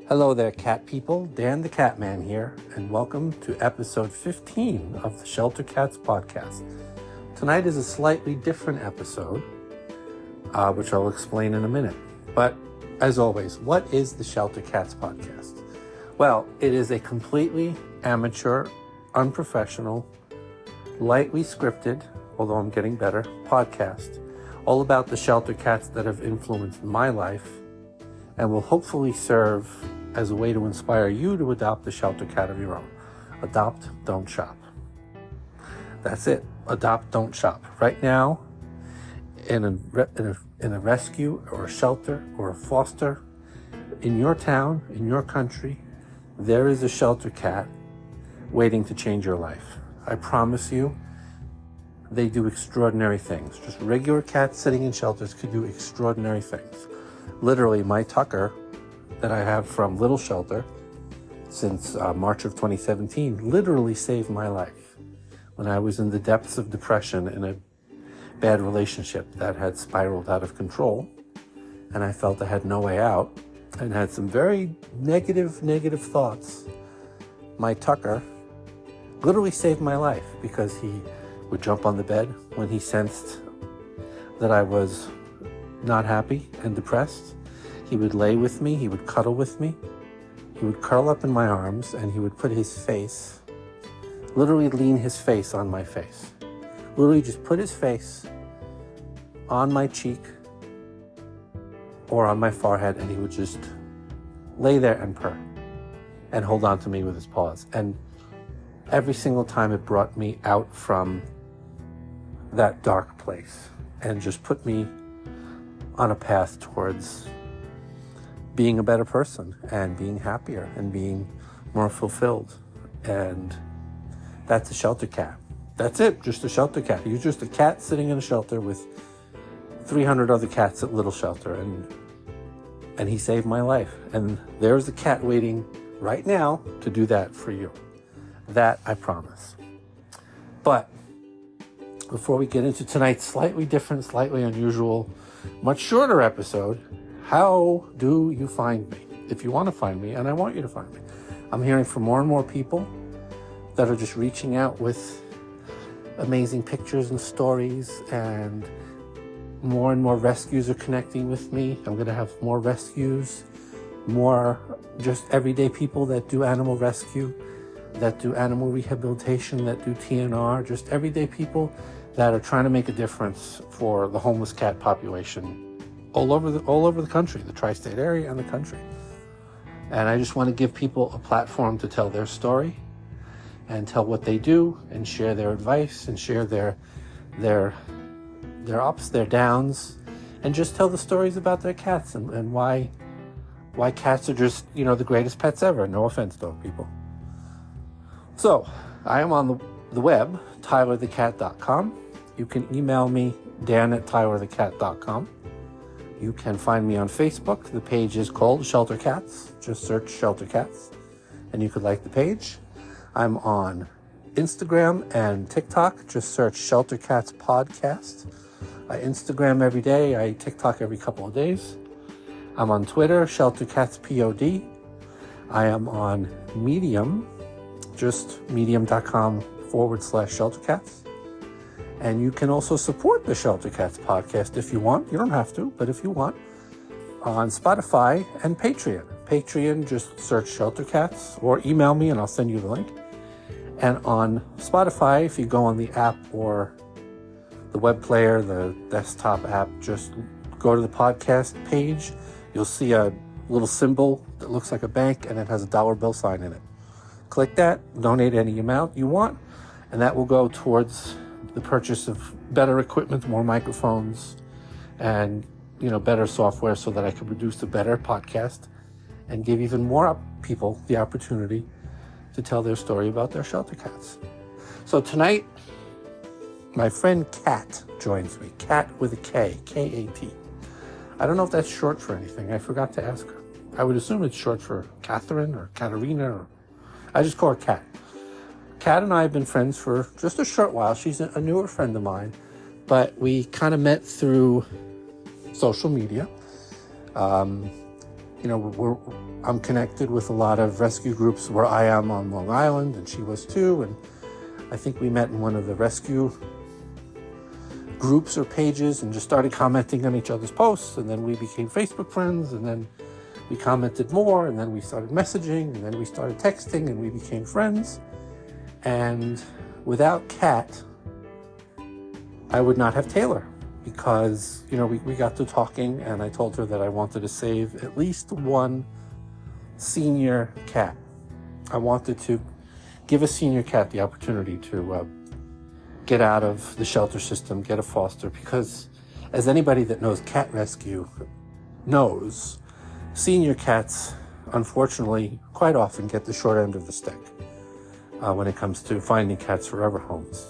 Hello there, cat people. Dan the Catman here, and welcome to episode 15 of the Shelter Cats podcast. Tonight is a slightly different episode, which I'll explain in a minute. But as always, what is the Shelter Cats podcast? Well, it is a completely amateur, unprofessional, lightly scripted, although I'm getting better, podcast all about the shelter cats that have influenced my life and will hopefully serve as a way to inspire you to adopt a shelter cat of your own. Adopt, don't shop. That's it. Adopt, don't shop. Right now, in a rescue or a shelter or a foster, in your town, in your country, there is a shelter cat waiting to change your life. I promise you, they do extraordinary things. Just regular cats sitting in shelters could do extraordinary things. Literally, my Tucker that I have from Little Shelter since March of 2017 literally saved my life when I was in the depths of depression in a bad relationship that had spiraled out of control, and I felt I had no way out and had some very negative thoughts. My Tucker literally saved my life because he would jump on the bed when he sensed that I was not happy and depressed. He would lay with me, he would cuddle with me, he would curl up in my arms, and he would put his face, literally lean his face on my face. Literally just put his face on my cheek or on my forehead, and he would just lay there and purr and hold on to me with his paws. And every single time it brought me out from that dark place and just put me on a path towards being a better person and being happier and being more fulfilled. And that's a shelter cat. That's it, just a shelter cat. He's just a cat sitting in a shelter with 300 other cats at Little Shelter, and he saved my life. And there's a cat waiting right now to do that for you. That I promise. But before we get into tonight's slightly different, slightly unusual, much shorter episode, how do you find me? If you want to find me, and I want you to find me, I'm hearing from more and more people that are just reaching out with amazing pictures and stories, and more rescues are connecting with me. I'm going to have more rescues, more just everyday people that do animal rescue, that do animal rehabilitation, that do TNR, just everyday people that are trying to make a difference for the homeless cat population all over the country, the tri-state area and the country. And I just want to give people a platform to tell their story and tell what they do and share their advice and share their ups, their downs, and just tell the stories about their cats and why cats are just, the greatest pets ever. No offense, dog people. So, I am on the web, tylerthecat.com. You can email me, dan@tylerthecat.com. You can find me on Facebook. The page is called Shelter Cats. Just search Shelter Cats, and you could like the page. I'm on Instagram and TikTok. Just search Shelter Cats Podcast. I Instagram every day. I TikTok every couple of days. I'm on Twitter, Shelter Cats POD. I am on Medium, just medium.com/Shelter Cats. And you can also support the Shelter Cats podcast if you want. You don't have to, but if you want, on Spotify and Patreon. Patreon, just search Shelter Cats or email me and I'll send you the link. And on Spotify, if you go on the app or the web player, the desktop app, just go to the podcast page. You'll see a little symbol that looks like a bank and it has a dollar bill sign in it. Click that, donate any amount you want, and that will go towards the purchase of better equipment, more microphones, and better software so that I can produce a better podcast and give even more people the opportunity to tell their story about their shelter cats. So tonight, my friend Kat joins me. Kat with a K, K-A-T. I don't know if that's short for anything. I forgot to ask her. I would assume it's short for Catherine or Katerina, or I just call her Kat. Kat and I have been friends for just a short while. She's a newer friend of mine, but we kind of met through social media. I'm connected with a lot of rescue groups where I am on Long Island, and she was too. And I think we met in one of the rescue groups or pages and just started commenting on each other's posts. And then we became Facebook friends, and then we commented more, and then we started messaging, and then we started texting, and we became friends. And without Kat, I would not have Taylor, because, we got to talking, and I told her that I wanted to save at least one senior cat. I wanted to give a senior cat the opportunity to get out of the shelter system, get a foster, because as anybody that knows cat rescue knows, senior cats, unfortunately, quite often get the short end of the stick when it comes to finding cats forever homes.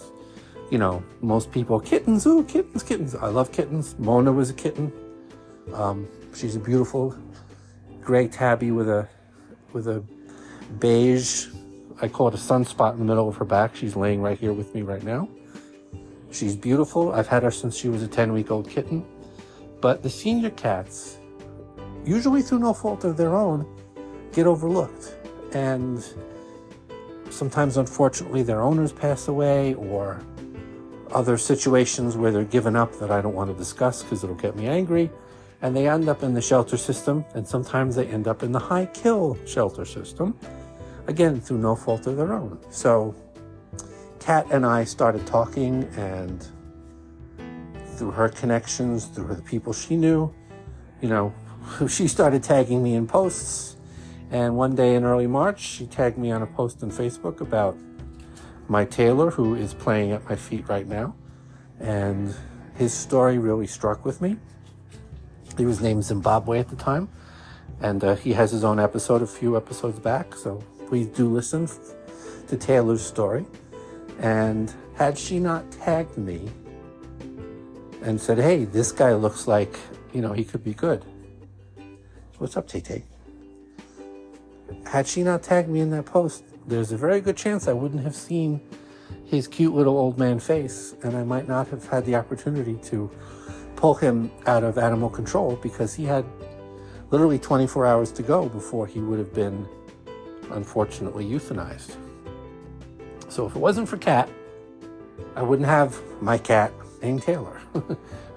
Most people, kittens, ooh, kittens. I love kittens. Mona was a kitten. She's a beautiful gray tabby with a beige, I call it a sunspot in the middle of her back. She's laying right here with me right now. She's beautiful. I've had her since she was a 10-week-old kitten. But the senior cats, usually through no fault of their own, get overlooked. And sometimes, unfortunately, their owners pass away, or other situations where they're given up that I don't want to discuss because it'll get me angry. And they end up in the shelter system, and sometimes they end up in the high-kill shelter system, again, through no fault of their own. So Kat and I started talking, and through her connections, through the people she knew, she started tagging me in posts. And one day in early March, she tagged me on a post on Facebook about my Taylor, who is playing at my feet right now. And his story really struck with me. He was named Zimbabwe at the time, and he has his own episode a few episodes back, so please do listen to Taylor's story. And had she not tagged me and said, hey, this guy looks like, he could be good. What's up, Tay-Tay? Had she not tagged me in that post, there's a very good chance I wouldn't have seen his cute little old man face, and I might not have had the opportunity to pull him out of animal control, because he had literally 24 hours to go before he would have been, unfortunately, euthanized. So if it wasn't for Kat, I wouldn't have my cat named Taylor,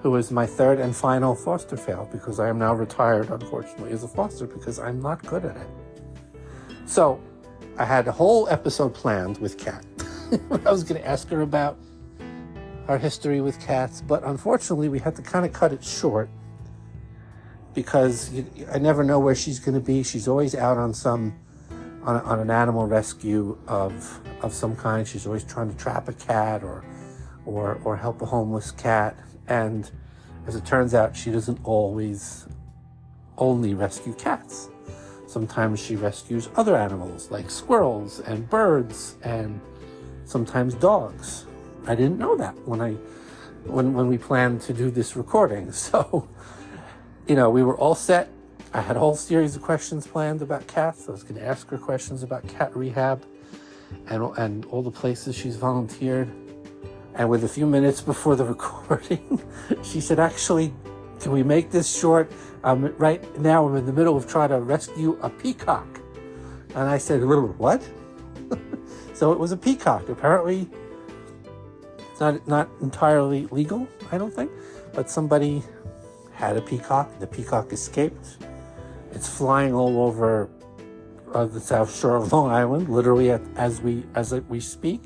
who is my third and final foster fail, because I am now retired, unfortunately, as a foster, because I'm not good at it. So I had a whole episode planned with Kat. I was going to ask her about our history with cats, but unfortunately we had to kind of cut it short, because I never know where she's going to be. She's always out on an animal rescue of some kind. She's always trying to trap a cat or help a homeless cat. And as it turns out, she doesn't always only rescue cats. Sometimes she rescues other animals like squirrels and birds, and sometimes dogs. I didn't know that when we planned to do this recording. So, we were all set. I had a whole series of questions planned about cats. I was going to ask her questions about cat rehab and all the places she's volunteered. And with a few minutes before the recording, she said, actually, can we make this short? Right now I'm in the middle of trying to rescue a peacock. And I said, what? So it was a peacock. Apparently, it's not entirely legal, I don't think, but somebody had a peacock. The peacock escaped. It's flying all over the South Shore of Long Island, literally as we speak.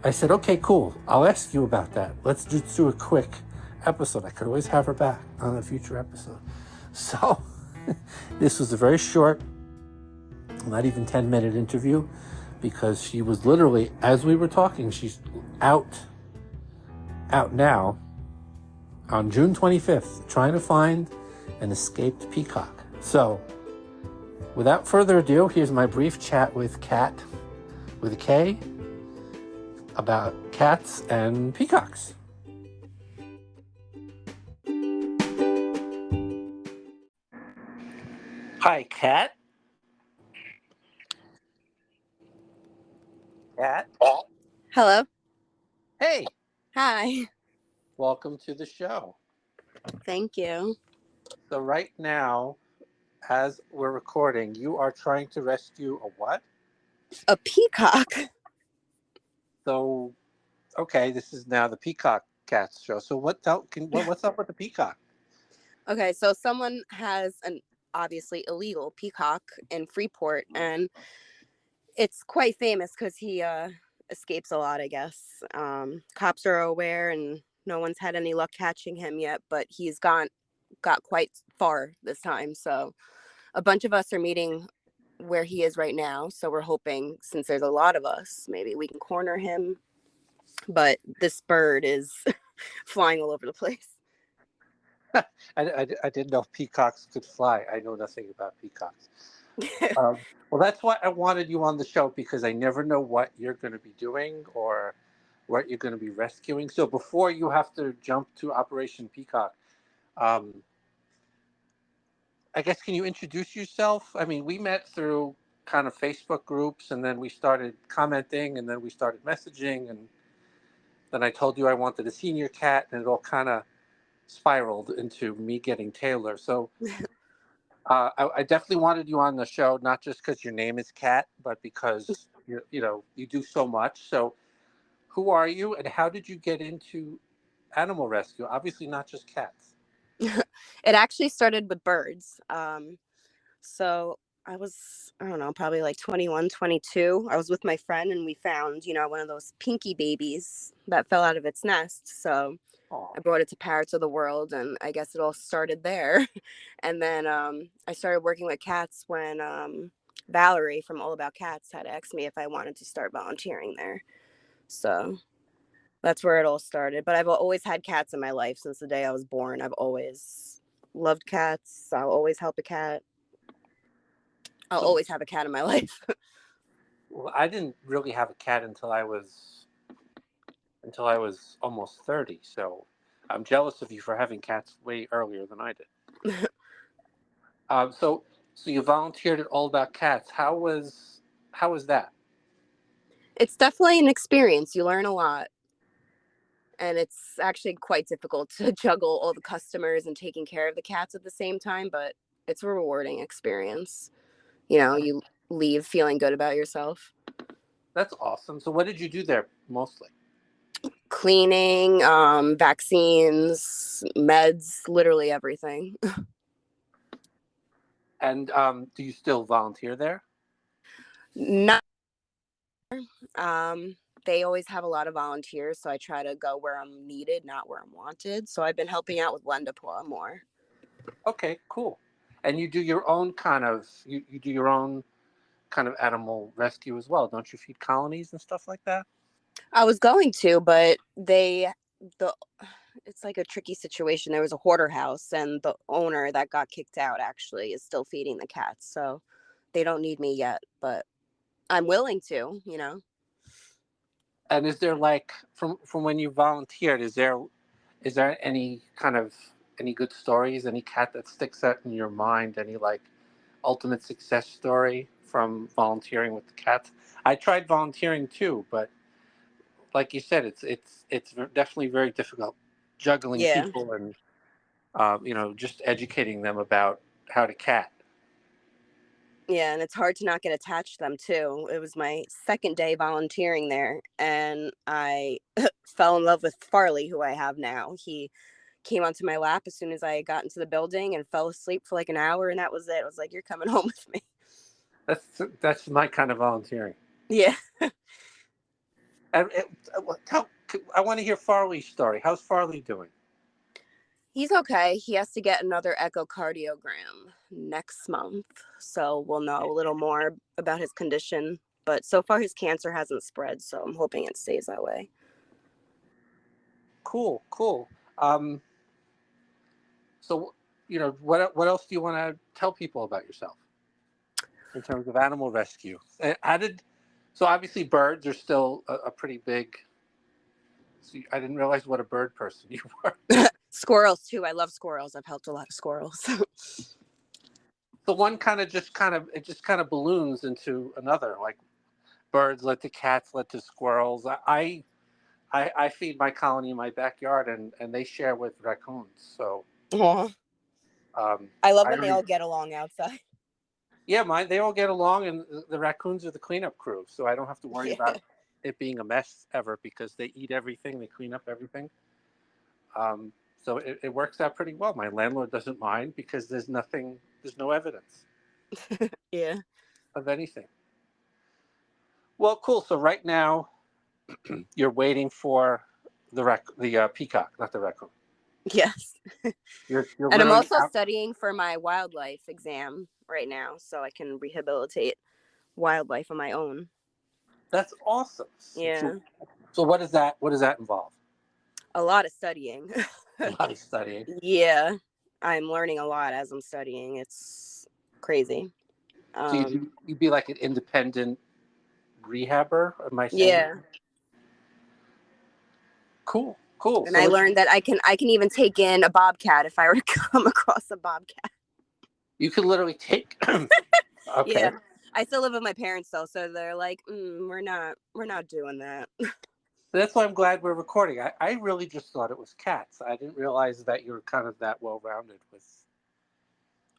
I said, okay, cool. I'll ask you about that. Let's just do a quick episode. I could always have her back on a future episode. So this was a very short, not even 10-minute interview, because she was literally, as we were talking, she's out now on June 25th, trying to find an escaped peacock. So without further ado, here's my brief chat with Kat, with a K, about cats and peacocks. Hi, Kat. Kat? Hello. Hey, Hi. welcome to the show. Thank you. So right now, as we're recording, you are trying to rescue a what? A peacock. So, okay, this is now the Peacock Cats show. So, what's up with the peacock? Okay, so someone has an obviously illegal peacock in Freeport, and it's quite famous because he escapes a lot, I guess. Cops are aware, and no one's had any luck catching him yet, but he's got quite far this time. So a bunch of us are meeting where he is right now. So we're hoping, since there's a lot of us, maybe we can corner him. But this bird is flying all over the place. I didn't know peacocks could fly. I know nothing about peacocks. Um, well, that's why I wanted you on the show because I never know what you're going to be doing or what you're going to be rescuing. So before you have to jump to Operation Peacock, um, I guess can you introduce yourself? I mean, we met through kind of Facebook groups, and then we started commenting, and then we started messaging, and then I told you I wanted a senior cat, and it all kind of spiraled into me getting Taylor. So I definitely wanted you on the show, not just because your name is Cat, but because you do so much. So who are you, and how did you get into animal rescue? Obviously, not just cats. It actually started with birds. So I don't know, probably like 21, 22. I was with my friend and we found, one of those pinky babies that fell out of its nest. So Oh, I brought it to Parrots of the World, and I guess it all started there. And then I started working with cats when Valerie from All About Cats had asked me if I wanted to start volunteering there. So that's where it all started. But I've always had cats in my life since the day I was born. I've always loved cats. I'll always help a cat. I'll so always have a cat in my life. well, I didn't really have a cat until I was almost 30. So I'm jealous of you for having cats way earlier than I did. So you volunteered at All About Cats. How was that? It's definitely an experience. You learn a lot. And it's actually quite difficult to juggle all the customers and taking care of the cats at the same time, but it's a rewarding experience. You leave feeling good about yourself. That's awesome. So what did you do there mostly? Cleaning, vaccines, meds, literally everything. And do you still volunteer there? Not, um, they always have a lot of volunteers, so I try to go where I'm needed, not where I'm wanted. So I've been helping out with Lendapore more. Okay, cool. And you do your own kind of animal rescue as well, don't you? Feed colonies and stuff like that. I was going to, but the it's like a tricky situation. There was a hoarder house, and the owner that got kicked out actually is still feeding the cats. So they don't need me yet, but I'm willing to. And is there like from when you volunteered, is there any good stories, any cat that sticks out in your mind, any like ultimate success story from volunteering with the cats? I tried volunteering too, but like you said, it's definitely very difficult juggling Yeah. people and just educating them about how to cat. Yeah, and it's hard to not get attached to them too. It was my second day volunteering there, and I fell in love with Farley, who I have now. He came onto my lap as soon as I got into the building and fell asleep for like an hour, and that was it. I was like, "You're coming home with me." That's my kind of volunteering. Yeah. And tell I want to hear Farley's story. How's Farley doing? He's okay. He has to get another echocardiogram next month. So we'll know a little more about his condition. But so far, his cancer hasn't spread. So I'm hoping it stays that way. Cool, cool. Um, so what else do you want to tell people about yourself in terms of animal rescue? How did so obviously birds are still a pretty big. So I didn't realize what a bird person you were. Squirrels, too. I love squirrels. I've helped a lot of squirrels. So one kind of balloons into another. Like birds led to cats, led to squirrels. I feed my colony in my backyard, and they share with raccoons. So Aw. I love I when they already, all get along outside. yeah, they all get along, and the raccoons are the cleanup crew, so I don't have to worry Yeah. about it being a mess ever because they eat everything, they clean up everything. Um, so it works out pretty well. My landlord doesn't mind because there's no evidence Yeah. of anything. Well, cool. So right now you're waiting for the peacock, not the raccoon. Yes. You're And I'm literally also out. studying for my wildlife exam right now so I can rehabilitate wildlife on my own. That's awesome. Yeah. So what does that involve? A lot of studying. A lot of studying. Yeah. I'm learning a lot as I'm studying. It's crazy. So you'd be like an independent rehabber? Am I saying Yeah. that? Cool, cool. And I learned that I can even take in a bobcat if I were to come across a bobcat. you could literally take. Okay. Yeah. I still live with my parents though, so they're like, we're not doing that. That's why I'm glad we're recording. I really just thought it was cats. I didn't realize that you're kind of that well rounded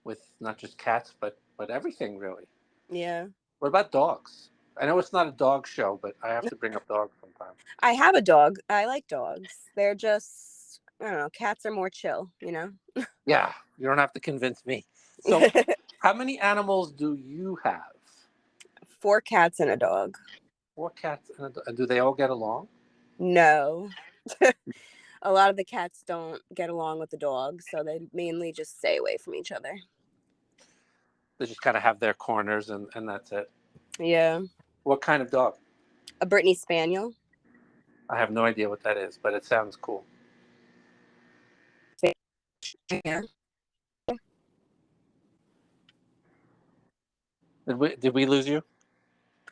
with not just cats but everything really. Yeah. What about dogs? I know it's not a dog show, but I have to bring up dogs sometimes. I have a dog. I like dogs. They're just, I don't know, cats are more chill, you know? Yeah, you don't have to convince me. So, how many animals do you have? 4 cats and a dog. 4 cats and a dog. And do they all get along? No. A lot of the cats don't get along with the dogs, so they mainly just stay away from each other. They just kind of have their corners and that's it. Yeah. What kind of dog? A Brittany Spaniel. I have no idea what that is, but it sounds cool. Yeah. Did we lose you?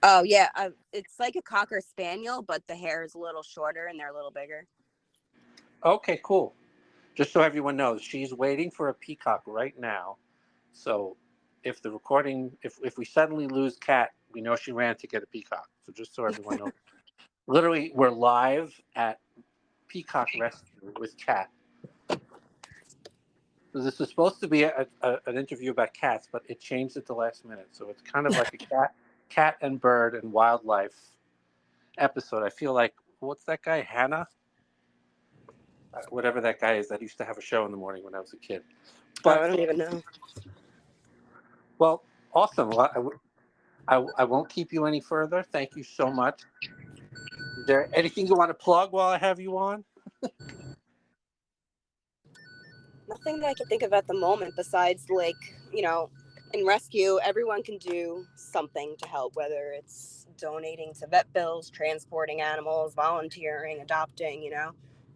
Oh, yeah. It's like a Cocker Spaniel, but the hair is a little shorter and they're a little bigger. Okay, cool. Just so everyone knows, she's waiting for a peacock right now. So if the recording, if we suddenly lose Kat, we know she ran to get a peacock. So just so everyone knows, literally, we're live at Peacock Rescue with Kat. So this was supposed to be an interview about cats, but it changed at the last minute. So it's kind of like a cat and bird and wildlife episode. I feel like what's that guy Hannah? Whatever that guy is that used to have a show in the morning when I was a kid. Oh, I But don't even know. well, awesome. Well, I won't keep you any further. Thank you so much. Is there anything you want to plug while I have you on? Nothing that I can think of at the moment besides, like, in rescue, everyone can do something to help, whether it's donating to vet bills, transporting animals, volunteering, adopting,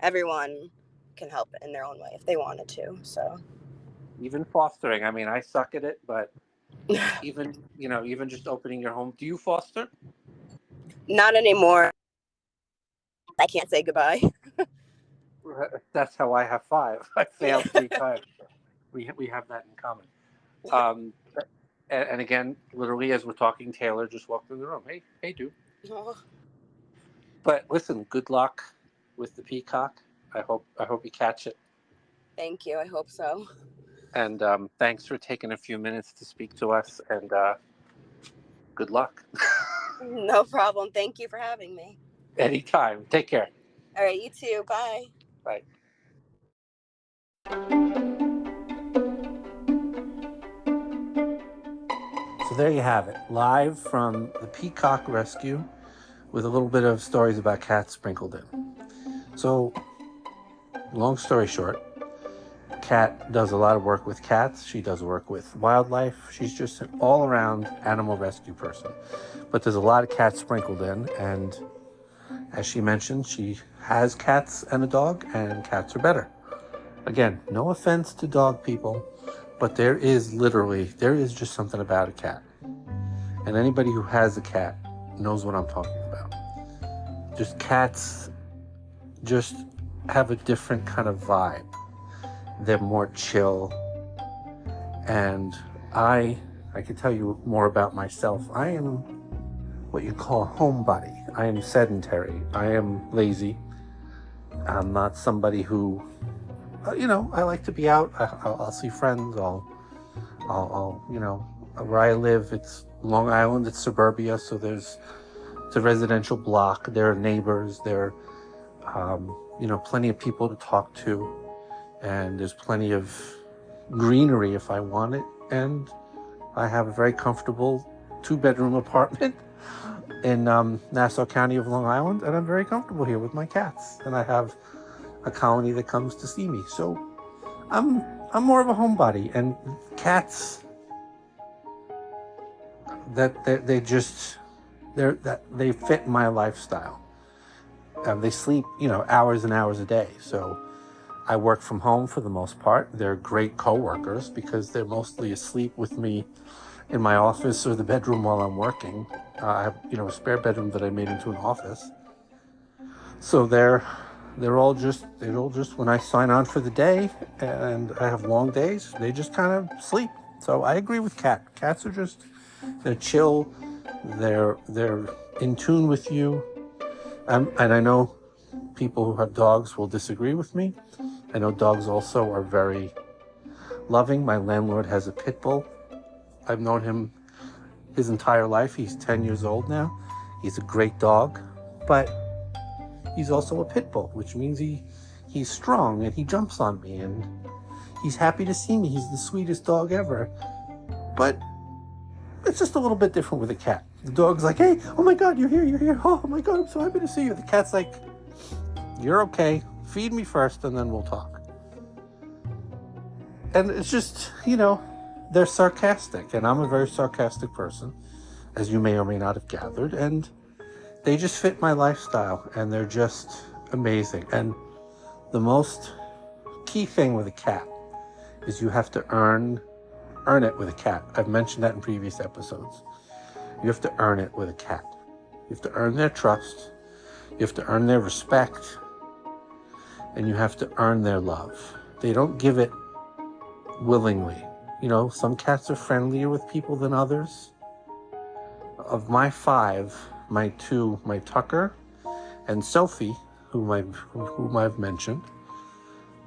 everyone can help in their own way if they wanted to. So, Even fostering. I mean, I suck at it, but even just opening your home. Do you foster? not anymore. I can't say goodbye. That's how I have 5. I Yeah. failed 3 times. We have that in common. Um, and again, literally as we're talking, Taylor just walked in the room. Hey, dude. Oh, But listen, good luck with the peacock. I hope you catch it. thank you. I hope so. And thanks for taking a few minutes to speak to us. And good luck. No problem. Thank you for having me. Anytime. Take care. All right, you too. Bye. Bye. So there you have it, live from the Peacock Rescue with a little bit of stories about cats sprinkled in. So, long story short, Kat does a lot of work with cats. She does work with wildlife. She's just an all-around animal rescue person. But there's a lot of cats sprinkled in, and as she mentioned, she has cats and a dog, and cats are better. Again, no offense to dog people, but there is just something about a cat. And anybody who has a cat knows what I'm talking about. Just cats just have a different kind of vibe. They're more chill. And I can tell you more about myself. I am what you call a homebody. I am sedentary. I am lazy. I'm not somebody who I like to be out. I'll see friends. I'll where I live, it's Long Island. It's suburbia, so it's a residential block. There are neighbors. There are, plenty of people to talk to, and there's plenty of greenery if I want it. And I have a very comfortable 2-bedroom apartment in Nassau County of Long Island, and I'm very comfortable here with my cats. And I have a colony that comes to see me. So I'm more of a homebody, and cats they fit my lifestyle. They sleep, hours and hours a day. So I work from home for the most part. They're great coworkers because they're mostly asleep with me in my office or the bedroom while I'm working. I have, a spare bedroom that I made into an office. So they're all just when I sign on for the day and I have long days, they just kind of sleep. So I agree with cats are they're chill, they're in tune with you. And I know people who have dogs will disagree with me. I know dogs also are very loving. My landlord has a pit bull. I've known him his entire life. He's 10 years old now. He's a great dog, but he's also a pit bull, which means he's strong and he jumps on me and he's happy to see me. He's the sweetest dog ever. But it's just a little bit different with a cat. The dog's like, hey, oh my God, you're here. Oh my God, I'm so happy to see you. The cat's like, you're okay. Feed me first and then we'll talk. And it's just, they're sarcastic, and I'm a very sarcastic person, as you may or may not have gathered, and they just fit my lifestyle, and they're just amazing. And the most key thing with a cat is you have to earn it with a cat. I've mentioned that in previous episodes. You have to earn it with a cat. You have to earn their trust. You have to earn their respect. And you have to earn their love. They don't give it willingly. Some cats are friendlier with people than others. Of my 5, my Tucker and Sophie, whom I've mentioned,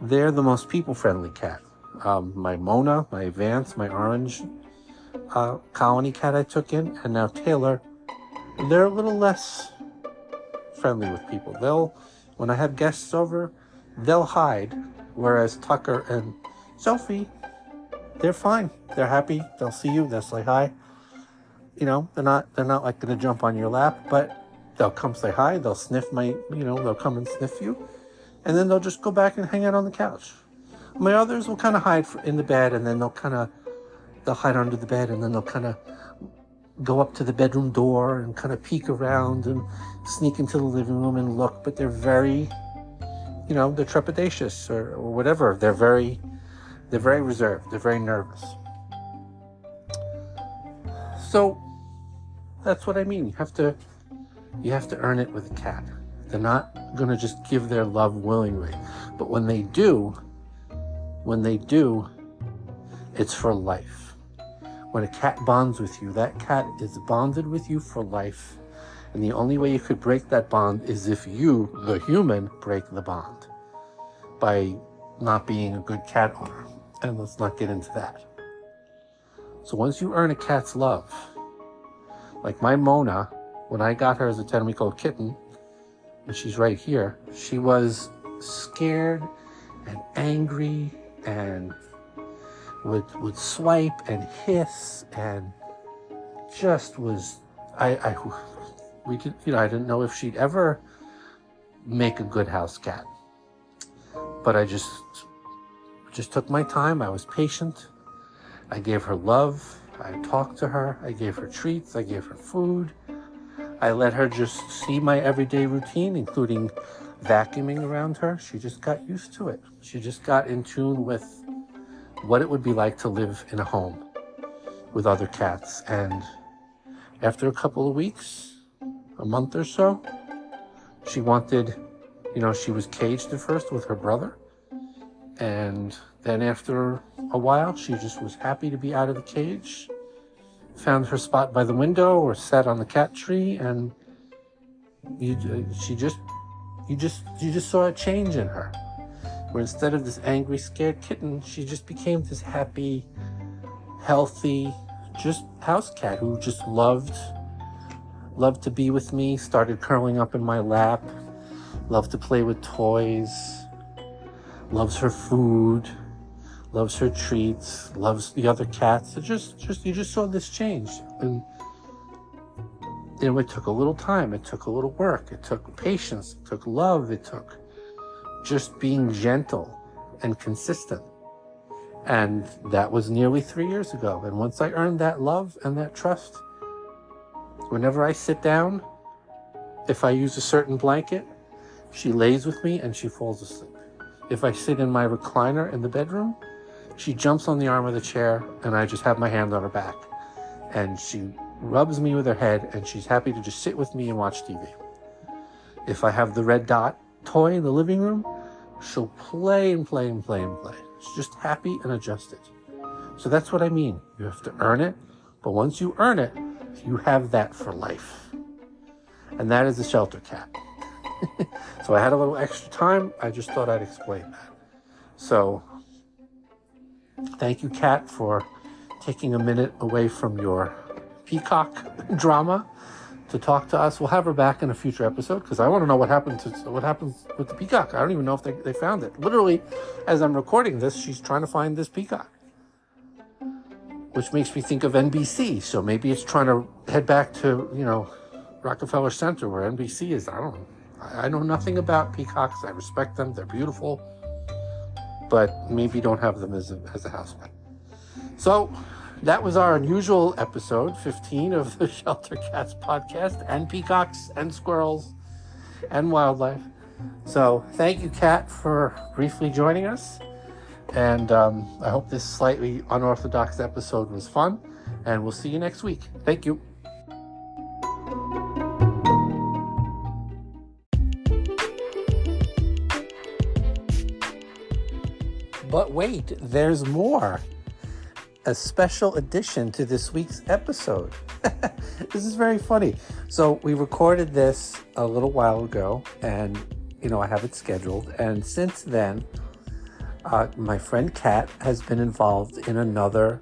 they're the most people-friendly cat. My Mona, my Vance, my orange colony cat I took in, and now Taylor, they're a little less friendly with people. When I have guests over, they'll hide, whereas Tucker and Sophie, they're fine. They're happy. They'll see you. They'll say hi. They're not like going to jump on your lap, but they'll come say hi. They'll sniff they'll come and sniff you, and then they'll just go back and hang out on the couch. My others will kind of hide in the bed, and then they'll hide under the bed, and then they'll kind of go up to the bedroom door and kind of peek around and sneak into the living room and look, but they're very, they're trepidatious or whatever. They're very reserved. They're very nervous. So that's what I mean. You have to earn it with a cat. They're not going to just give their love willingly. But when they do, it's for life. When a cat bonds with you, that cat is bonded with you for life. And the only way you could break that bond is if you, the human, break the bond by not being a good cat owner. And let's not get into that. So once you earn a cat's love, like my Mona, when I got her as a 10-week-old kitten, and she's right here, she was scared and angry and would swipe and hiss and just was, I didn't know if she'd ever make a good house cat. But I just took my time. I was patient. I gave her love. I talked to her. I gave her treats. I gave her food. I let her just see my everyday routine, including vacuuming around her. She just got used to it. She just got in tune with what it would be like to live in a home with other cats. And after a couple of weeks, a month or so, she wanted, she was caged at first with her brother. And then after a while, she just was happy to be out of the cage, found her spot by the window or sat on the cat tree, and you just saw a change in her. where instead of this angry, scared kitten, she just became this happy, healthy, just house cat who just loved to be with me, started curling up in my lap, loved to play with toys, loves her food, loves her treats, loves the other cats. You just saw this change. And it took a little time, it took a little work, it took patience, it took love, it took just being gentle and consistent. And that was nearly 3 years ago. And once I earned that love and that trust, whenever I sit down, if I use a certain blanket, she lays with me and she falls asleep. If I sit in my recliner in the bedroom, she jumps on the arm of the chair and I just have my hand on her back. And she rubs me with her head and she's happy to just sit with me and watch TV. If I have the red dot toy in the living room, she'll play and play and play and play. She's just happy and adjusted. So that's what I mean. You have to earn it, but once you earn it, you have that for life. And that is a shelter cat. So I had a little extra time. I just thought I'd explain that. So thank you, Kat, for taking a minute away from your peacock drama to talk to us. We'll have her back in a future episode because I want to know what happens with the peacock. I don't even know if they found it. Literally, as I'm recording this, she's trying to find this peacock, which makes me think of NBC. So maybe it's trying to head back to, Rockefeller Center where NBC is. I don't know. I know nothing about peacocks. I respect them. They're beautiful, but maybe don't have them as a house pet. So that was our unusual episode 15 of the Shelter Cats podcast, and peacocks and squirrels and wildlife. So thank you, Kat, for briefly joining us. And I hope this slightly unorthodox episode was fun, and we'll see you next week. Thank you. But wait, there's more. A special addition to this week's episode. This is very funny. So we recorded this a little while ago, and I have it scheduled. And since then, my friend Kat has been involved in another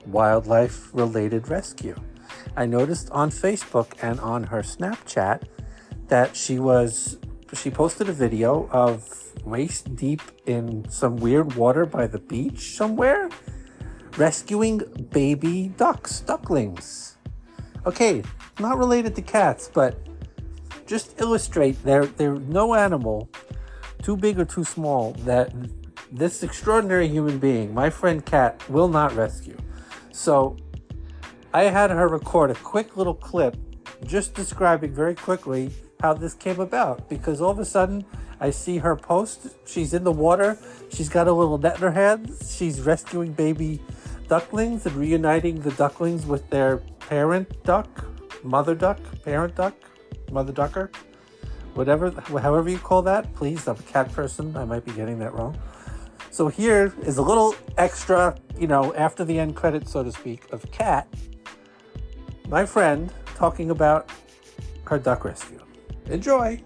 wildlife-related rescue. I noticed on Facebook and on her Snapchat that she posted a video of waist deep in some weird water by the beach somewhere, rescuing baby ducklings. Okay, not related to cats, but just illustrate there's no animal too big or too small that this extraordinary human being, my friend Kat, will not rescue. So I had her record a quick little clip just describing very quickly how this came about, because all of a sudden I see her post. She's in the water. She's got a little net in her hand. She's rescuing baby ducklings and reuniting the ducklings with their parent duck, mother duck, parent duck, mother ducker, however you call that. Please, I'm a cat person. I might be getting that wrong. So here is a little extra, after the end credit, so to speak, of Kat, my friend, talking about her duck rescue. Enjoy.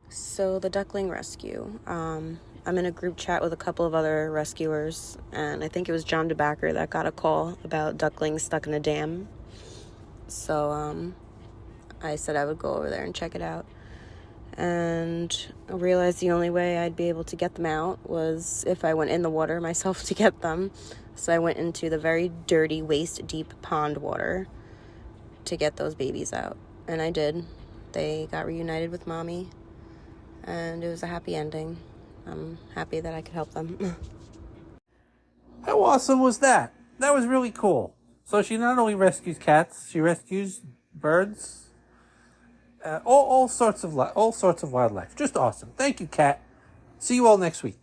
So the duckling rescue. I'm in a group chat with a couple of other rescuers, and I think it was John DeBacker that got a call about ducklings stuck in a dam. So I said I would go over there and check it out. And I realized the only way I'd be able to get them out was if I went in the water myself to get them. So I went into the very dirty, waist-deep pond water to get those babies out. And I did. They got reunited with mommy, and it was a happy ending. I'm happy that I could help them. How awesome was that? That was really cool. So she not only rescues cats, she rescues birds, all sorts of wildlife. Just awesome. Thank you, Kat. See you all next week.